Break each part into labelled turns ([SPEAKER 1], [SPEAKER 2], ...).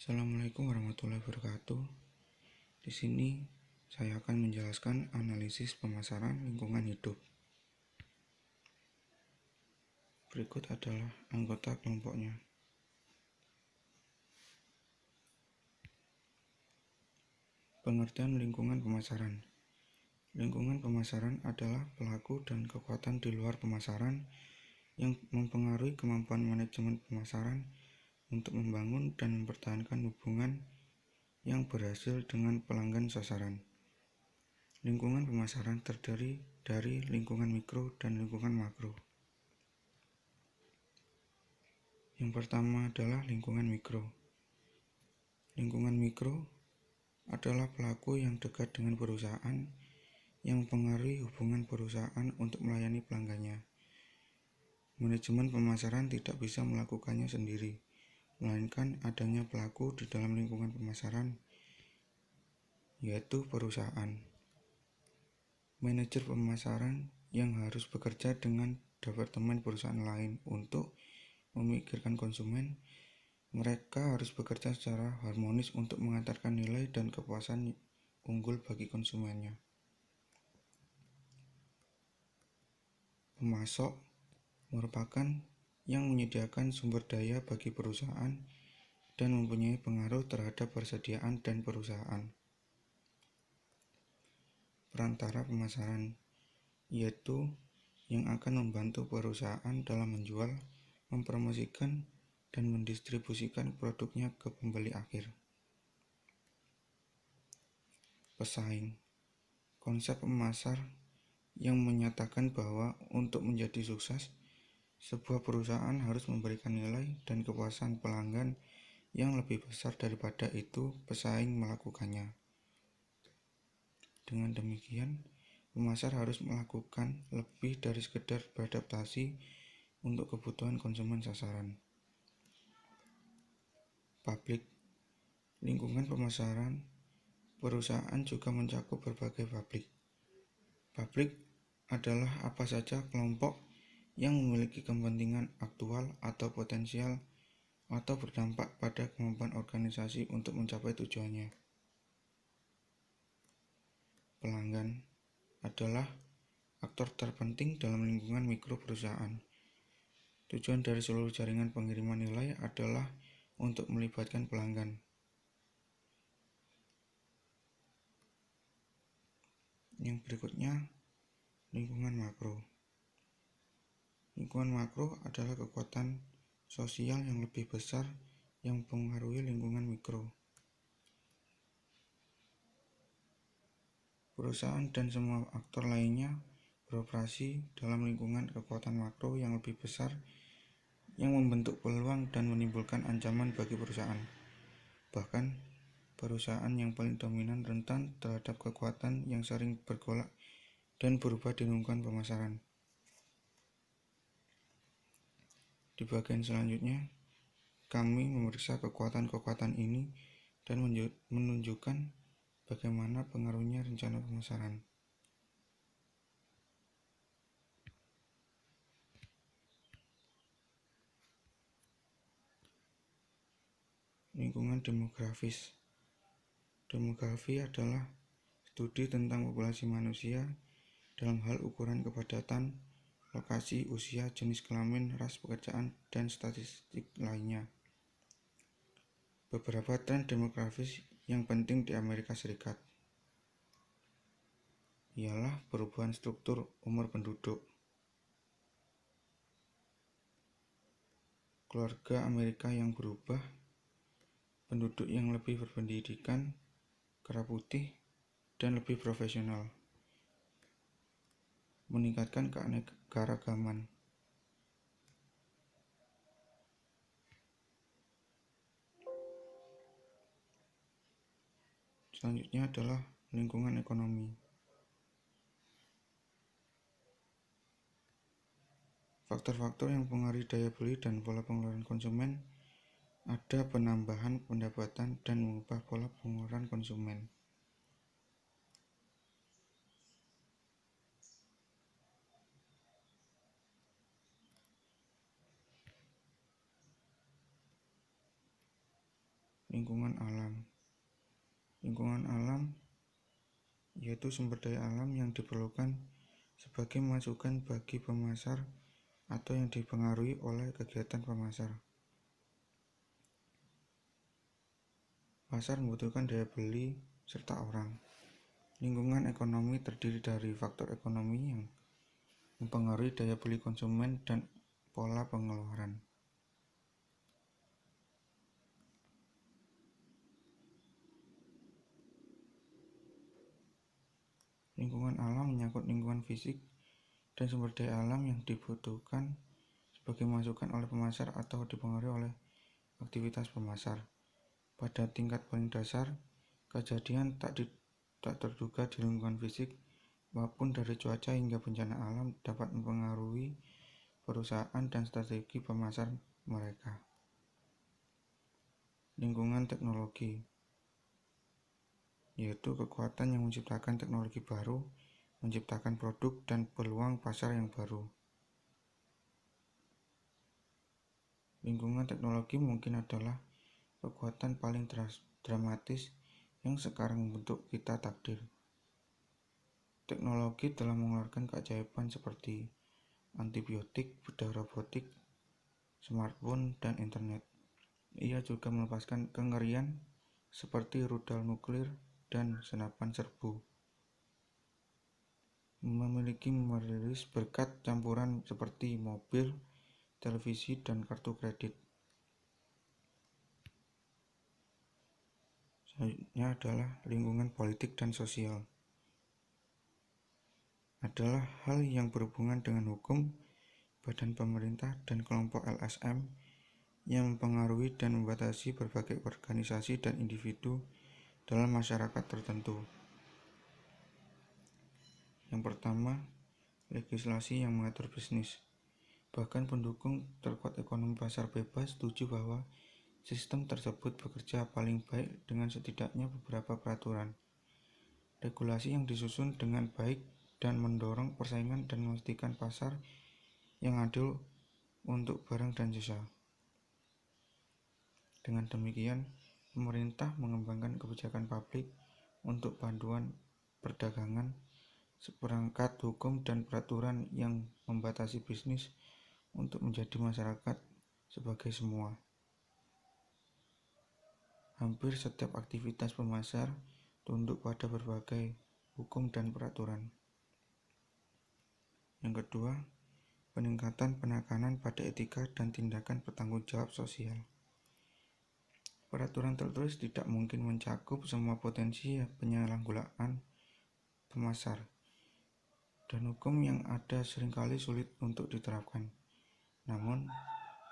[SPEAKER 1] Assalamualaikum warahmatullahi wabarakatuh. Di sini saya akan menjelaskan analisis pemasaran lingkungan hidup. Berikut adalah anggota kelompoknya. Pengertian lingkungan pemasaran. Lingkungan pemasaran adalah pelaku dan kekuatan di luar pemasaran yang mempengaruhi kemampuan manajemen pemasaran untuk membangun dan mempertahankan hubungan yang berhasil dengan pelanggan sasaran. Lingkungan pemasaran terdiri dari lingkungan mikro dan lingkungan makro. Yang pertama adalah lingkungan mikro. Lingkungan mikro adalah pelaku yang dekat dengan perusahaan yang mempengaruhi hubungan perusahaan untuk melayani pelanggannya. Manajemen pemasaran tidak bisa melakukannya sendiri, melainkan adanya pelaku di dalam lingkungan pemasaran, yaitu perusahaan. Manajer pemasaran yang harus bekerja dengan departemen perusahaan lain untuk memikirkan konsumen. Mereka harus bekerja secara harmonis untuk mengantarkan nilai dan kepuasan unggul bagi konsumennya. Pemasok merupakan yang menyediakan sumber daya bagi perusahaan dan mempunyai pengaruh terhadap persediaan dan perusahaan. Perantara pemasaran, yaitu yang akan membantu perusahaan dalam menjual, mempromosikan, dan mendistribusikan produknya ke pembeli akhir. Pesaing, konsep pemasar yang menyatakan bahwa untuk menjadi sukses, sebuah perusahaan harus memberikan nilai dan kepuasan pelanggan yang lebih besar daripada itu pesaing melakukannya. Dengan demikian, pemasar harus melakukan lebih dari sekedar beradaptasi untuk kebutuhan konsumen sasaran. Publik, lingkungan pemasaran perusahaan juga mencakup berbagai publik. Publik adalah apa saja kelompok yang memiliki kepentingan aktual atau potensial atau berdampak pada kemampuan organisasi untuk mencapai tujuannya. Pelanggan adalah aktor terpenting dalam lingkungan mikro perusahaan. Tujuan dari seluruh jaringan pengiriman nilai adalah untuk melibatkan pelanggan. Yang berikutnya, lingkungan makro. Lingkungan makro adalah kekuatan sosial yang lebih besar yang mempengaruhi lingkungan mikro. Perusahaan dan semua aktor lainnya beroperasi dalam lingkungan kekuatan makro yang lebih besar yang membentuk peluang dan menimbulkan ancaman bagi perusahaan. Bahkan, perusahaan yang paling dominan rentan terhadap kekuatan yang sering bergolak dan berubah di lingkungan pemasaran. Di bagian selanjutnya, kami memeriksa kekuatan-kekuatan ini dan menunjukkan bagaimana pengaruhnya rencana pemasaran. Lingkungan demografis. Demografi adalah studi tentang populasi manusia dalam hal ukuran kepadatan, lokasi, usia, jenis kelamin, ras, pekerjaan, dan statistik lainnya. Beberapa tren demografis yang penting di Amerika Serikat ialah perubahan struktur umur penduduk. Keluarga Amerika yang berubah, penduduk yang lebih berpendidikan, kera putih, dan lebih profesional, meningkatkan keanekaragaman. Selanjutnya adalah lingkungan ekonomi. Faktor-faktor yang mempengaruhi daya beli dan pola pengeluaran konsumen ada penambahan pendapatan dan mengubah pola pengeluaran konsumen. Lingkungan alam. Lingkungan alam yaitu sumber daya alam yang diperlukan sebagai masukan bagi pemasar atau yang dipengaruhi oleh kegiatan pemasar. Pasar membutuhkan daya beli serta orang. Lingkungan ekonomi terdiri dari faktor ekonomi yang mempengaruhi daya beli konsumen dan pola pengeluaran. Lingkungan alam menyangkut lingkungan fisik dan sumber daya alam yang dibutuhkan sebagai masukan oleh pemasar atau dipengaruhi oleh aktivitas pemasar. Pada tingkat paling dasar, kejadian tak terduga di lingkungan fisik maupun dari cuaca hingga bencana alam dapat mempengaruhi perusahaan dan strategi pemasar mereka. Lingkungan teknologi yaitu kekuatan yang menciptakan teknologi baru, menciptakan produk dan peluang pasar yang baru. Lingkungan teknologi mungkin adalah kekuatan paling dramatis yang sekarang membentuk kita takdir. Teknologi telah mengeluarkan keajaiban seperti antibiotik, bedah robotik, smartphone, dan internet. Ia juga melepaskan kengerian seperti rudal nuklir dan senapan serbu. Merilis berkat campuran seperti mobil, televisi, dan kartu kredit. Selanjutnya adalah lingkungan politik dan sosial. Adalah hal yang berhubungan dengan hukum, badan pemerintah, dan kelompok LSM yang mempengaruhi dan membatasi berbagai organisasi dan individu dalam masyarakat tertentu. Yang pertama, legislasi yang mengatur bisnis. Bahkan pendukung terkuat ekonomi pasar bebas setuju bahwa sistem tersebut bekerja paling baik dengan setidaknya beberapa peraturan. Regulasi yang disusun dengan baik dan mendorong persaingan dan memastikan pasar yang adil untuk barang dan jasa. Dengan demikian, pemerintah mengembangkan kebijakan publik untuk panduan perdagangan, seperangkat hukum dan peraturan yang membatasi bisnis untuk menjadi masyarakat sebagai semua. Hampir setiap aktivitas pemasar tunduk pada berbagai hukum dan peraturan. Yang kedua, peningkatan penekanan pada etika dan tindakan bertanggung jawab sosial. Peraturan tertulis tidak mungkin mencakup semua potensi penyalahgunaan pemasar, dan hukum yang ada seringkali sulit untuk diterapkan. Namun,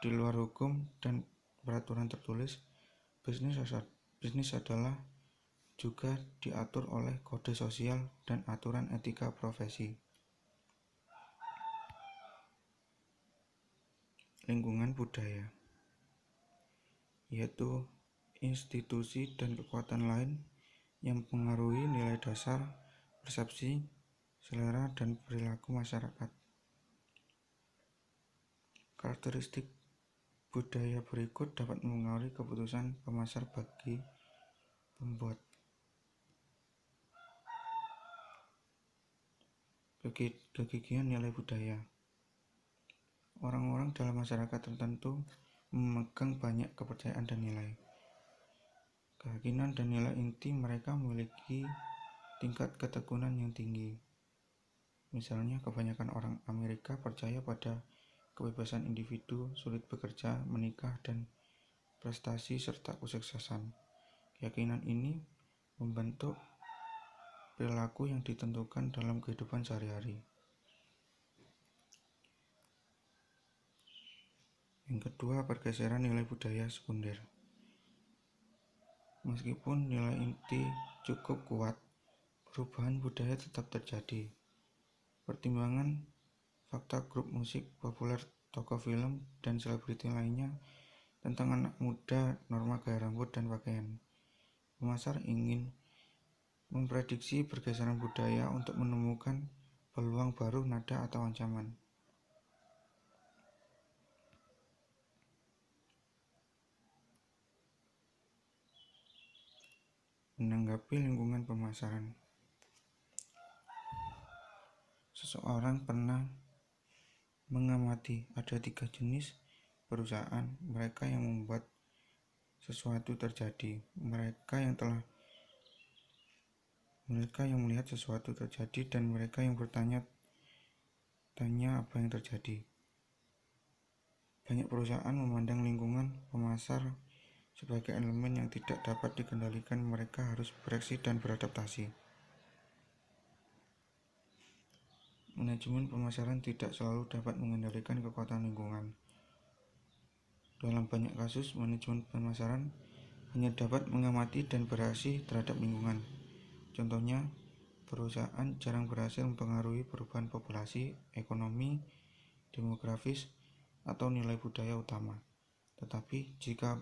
[SPEAKER 1] di luar hukum dan peraturan tertulis, bisnis adalah juga diatur oleh kode sosial dan aturan etika profesi. Lingkungan budaya yaitu institusi dan kekuatan lain yang mempengaruhi nilai dasar, persepsi, selera, dan perilaku masyarakat. Karakteristik budaya berikut dapat mempengaruhi keputusan pemasar bagi pembuat. Kegigihan nilai budaya. Orang-orang dalam masyarakat tertentu memegang banyak kepercayaan dan nilai. Keyakinan dan nilai inti mereka memiliki tingkat ketekunan yang tinggi. Misalnya, kebanyakan orang Amerika percaya pada kebebasan individu, sulit bekerja, menikah, dan prestasi serta kesuksesan. Keyakinan ini membentuk perilaku yang ditentukan dalam kehidupan sehari-hari. Yang kedua, pergeseran nilai budaya sekunder. Meskipun nilai inti cukup kuat, perubahan budaya tetap terjadi. Pertimbangan fakta grup musik populer, tokoh film, dan selebriti lainnya tentang anak muda, norma gaya rambut dan pakaian. Pemasar ingin memprediksi pergeseran budaya untuk menemukan peluang baru, nada, atau ancaman. Menanggapi lingkungan pemasaran, seseorang pernah mengamati ada 3 jenis perusahaan: mereka yang membuat sesuatu terjadi, mereka yang melihat sesuatu terjadi, dan mereka yang bertanya-tanya apa yang terjadi. Banyak perusahaan memandang lingkungan pemasar sebagai elemen yang tidak dapat dikendalikan. Mereka harus bereaksi dan beradaptasi. Manajemen pemasaran tidak selalu dapat mengendalikan kekuatan lingkungan. Dalam banyak kasus, manajemen pemasaran hanya dapat mengamati dan bereaksi terhadap lingkungan. Contohnya, perusahaan jarang berhasil mempengaruhi perubahan populasi, ekonomi, demografis, atau nilai budaya utama. Tetapi jika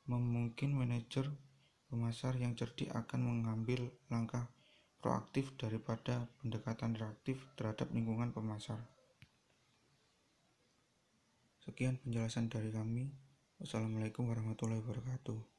[SPEAKER 1] memungkinkan, manajer pemasar yang cerdik akan mengambil langkah proaktif daripada pendekatan reaktif terhadap lingkungan pemasar. Sekian penjelasan dari kami. Wassalamualaikum warahmatullahi wabarakatuh.